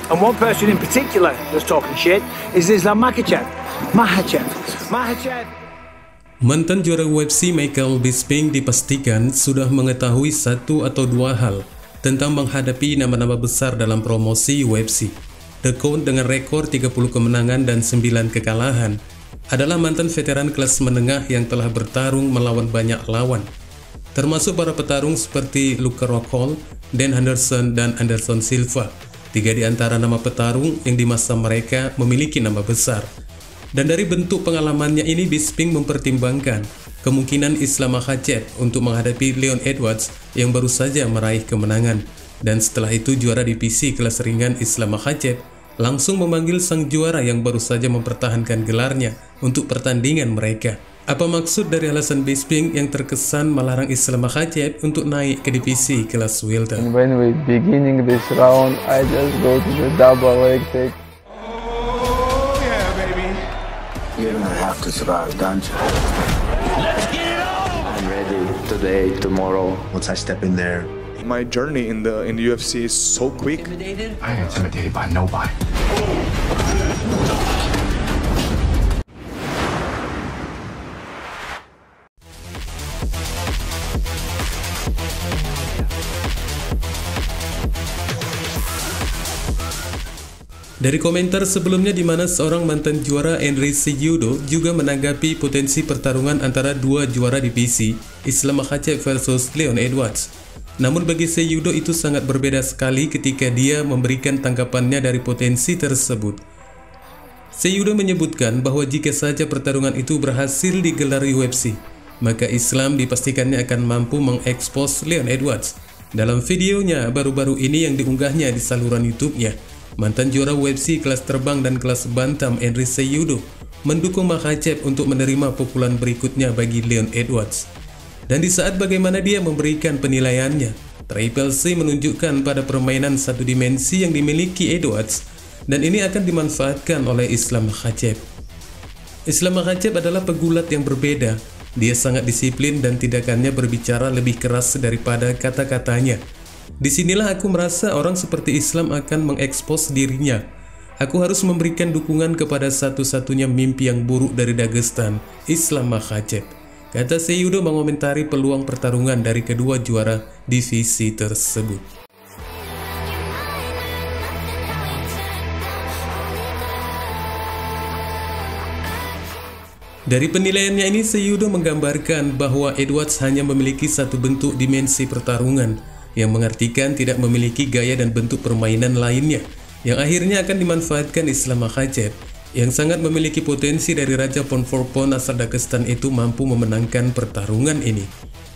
And one person in particular that's talking shit is Islam Makhachev. Mantan juara UFC Michael Bisping dipastikan sudah mengetahui satu atau dua hal tentang menghadapi nama-nama besar dalam promosi UFC. The Count dengan rekor 30 kemenangan dan 9 kekalahan adalah mantan veteran kelas menengah yang telah bertarung melawan banyak lawan, termasuk para petarung seperti Luke Rockhold, Dan Henderson, dan Anderson Silva. Tiga di antara nama petarung yang di masa mereka memiliki nama besar. Dan dari bentuk pengalamannya ini, Bisping mempertimbangkan kemungkinan Islam Makhachev untuk menghadapi Leon Edwards yang baru saja meraih kemenangan. Dan setelah itu juara divisi kelas ringan Islam Makhachev langsung memanggil sang juara yang baru saja mempertahankan gelarnya untuk pertandingan mereka. Apa maksud dari alasan Bisping yang terkesan melarang Islam Makhachev untuk naik ke divisi kelas welter? When we beginning this round, I just go to the double leg kick. Oh yeah, baby. You're gonna have to survive, don't you? Let's get it on! I'm ready today, tomorrow. Once I step in there, my journey in the UFC is so quick. Intimidated? I ain't intimidated by nobody. Dari komentar sebelumnya di mana seorang mantan juara Henry Cejudo juga menanggapi potensi pertarungan antara dua juara divisi Islam Makhachev versus Leon Edwards. Namun bagi Cejudo itu sangat berbeda sekali ketika dia memberikan tanggapannya dari potensi tersebut. Cejudo menyebutkan bahwa jika saja pertarungan itu berhasil digelar UFC, maka Islam dipastikannya akan mampu mengekspos Leon Edwards. Dalam videonya baru-baru ini yang diunggahnya di saluran YouTube-nya, mantan juara UFC kelas terbang dan kelas bantam Henry Cejudo mendukung Makhachev untuk menerima pukulan berikutnya bagi Leon Edwards. Dan di saat bagaimana dia memberikan penilaiannya, Triple C menunjukkan pada permainan satu dimensi yang dimiliki Edwards, dan ini akan dimanfaatkan oleh Islam Makhachev. Islam Makhachev adalah pegulat yang berbeda. Dia sangat disiplin dan tindakannya berbicara lebih keras daripada kata-katanya. Disinilah aku merasa orang seperti Islam akan mengekspos dirinya. Aku harus memberikan dukungan kepada satu-satunya mimpi yang buruk dari Dagestan, Islam Makhachev, kata Cejudo mengomentari peluang pertarungan dari kedua juara divisi tersebut. Dari penilaiannya ini, Cejudo menggambarkan bahwa Edwards hanya memiliki satu bentuk dimensi pertarungan, yang mengartikan tidak memiliki gaya dan bentuk permainan lainnya, yang akhirnya akan dimanfaatkan Islam Makhachev, yang sangat memiliki potensi dari Raja Pound for Pound asal Dagestan itu mampu memenangkan pertarungan ini.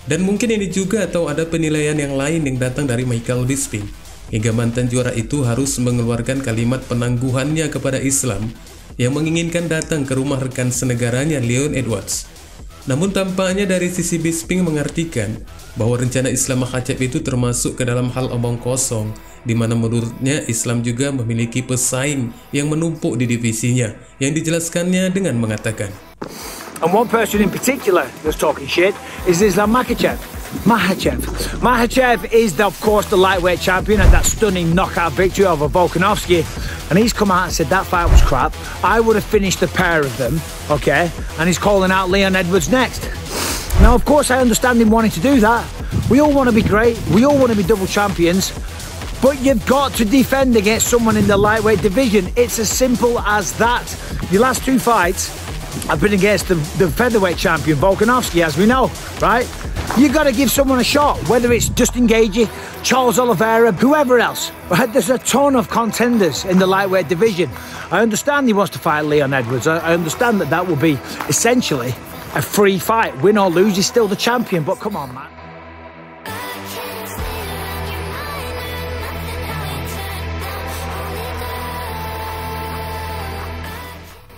Dan mungkin ini juga atau ada penilaian yang lain yang datang dari Michael Bisping, hingga mantan juara itu harus mengeluarkan kalimat penangguhannya kepada Islam, yang menginginkan datang ke rumah rekan senegaranya Leon Edwards. Namun tampaknya dari sisi Bisping mengartikan bahwa rencana Islam Makhachev itu termasuk ke dalam hal omong kosong, di mana menurutnya Islam juga memiliki pesaing yang menumpuk di divisinya, yang dijelaskannya dengan mengatakan, And one person in particular that's talking shit is Islam Makhachev. Makhachev is, of course, the lightweight champion and that stunning knockout victory over Volkanovski. And he's come out and said that fight was crap. I would have finished the pair of them, okay? And he's calling out Leon Edwards next. Now, of course, I understand him wanting to do that. We all want to be great. We all want to be double champions. But you've got to defend against someone in the lightweight division. It's as simple as that. The last two fights have been against the featherweight champion, Volkanovski, as we know, right? You've got to give someone a shot, whether it's Justin Gaethje, Charles Oliveira, whoever else. Right? There's a ton of contenders in the lightweight division. I understand he wants to fight Leon Edwards. I understand that that will be essentially a free fight. Win or lose, he's still the champion. But come on, man.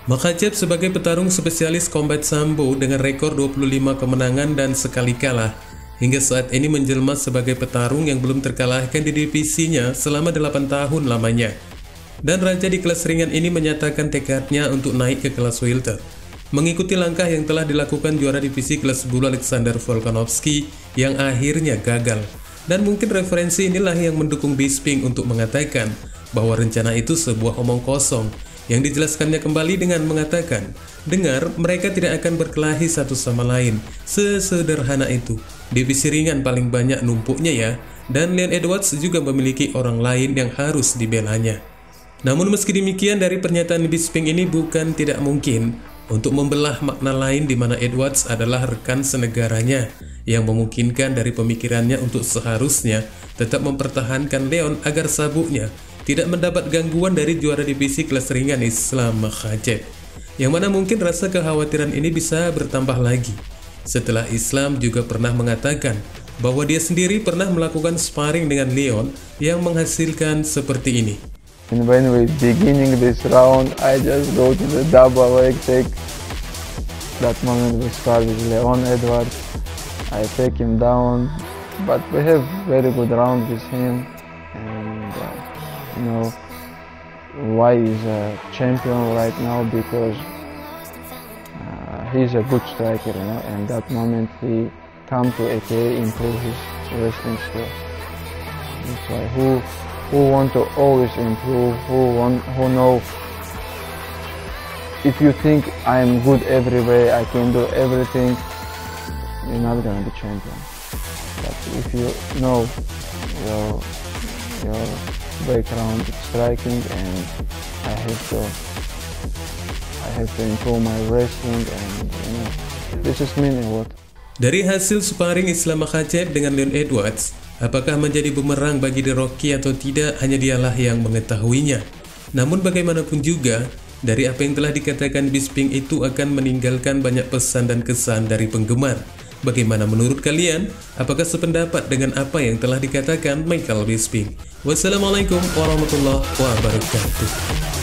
Makhachev sebagai petarung spesialis combat sambo dengan rekor 25 kemenangan dan sekali kalah, hingga saat ini menjelma sebagai petarung yang belum terkalahkan di divisinya selama 8 tahun lamanya. Dan raja di kelas ringan ini menyatakan tekadnya untuk naik ke kelas welter, mengikuti langkah yang telah dilakukan juara divisi kelas bulu Alexander Volkanovski yang akhirnya gagal. Dan mungkin referensi inilah yang mendukung Bisping untuk mengatakan bahwa rencana itu sebuah omong kosong yang dijelaskannya kembali dengan mengatakan, dengar mereka tidak akan berkelahi satu sama lain, sesederhana itu. Divisi ringan paling banyak numpuknya ya, dan Leon Edwards juga memiliki orang lain yang harus dibelanya. Namun meski demikian, dari pernyataan Bisping ini bukan tidak mungkin untuk membelah makna lain di mana Edwards adalah rekan senegaranya yang memungkinkan dari pemikirannya untuk seharusnya tetap mempertahankan Leon agar sabuknya tidak mendapat gangguan dari juara divisi kelas ringan Islam Makhachev. Yang mana mungkin rasa kekhawatiran ini bisa bertambah lagi setelah Islam juga pernah mengatakan bahwa dia sendiri pernah melakukan sparring dengan Leon yang menghasilkan seperti ini. And when we beginning this round, I just go to the double leg take. That moment we start with Leon Edwards. I take him down, but we have very good round with him. And you know why he's a champion right now, because he's a good striker, you know. And that moment he come to AK, improve his wrestling skill. That's why who want to always improve, who know if you think I'm good every way, I can do everything, you're not gonna be champion. But if you know your background striking, and I have to improve my wrestling, and you know, this is meaning what. Dari hasil sparring Islam Makhachev dengan Leon Edwards, apakah menjadi bumerang bagi The Rocky atau tidak, hanya dialah yang mengetahuinya. Namun bagaimanapun juga, dari apa yang telah dikatakan Bisping itu akan meninggalkan banyak pesan dan kesan dari penggemar. Bagaimana menurut kalian? Apakah sependapat dengan apa yang telah dikatakan Michael Bisping? Wassalamualaikum warahmatullahi wabarakatuh.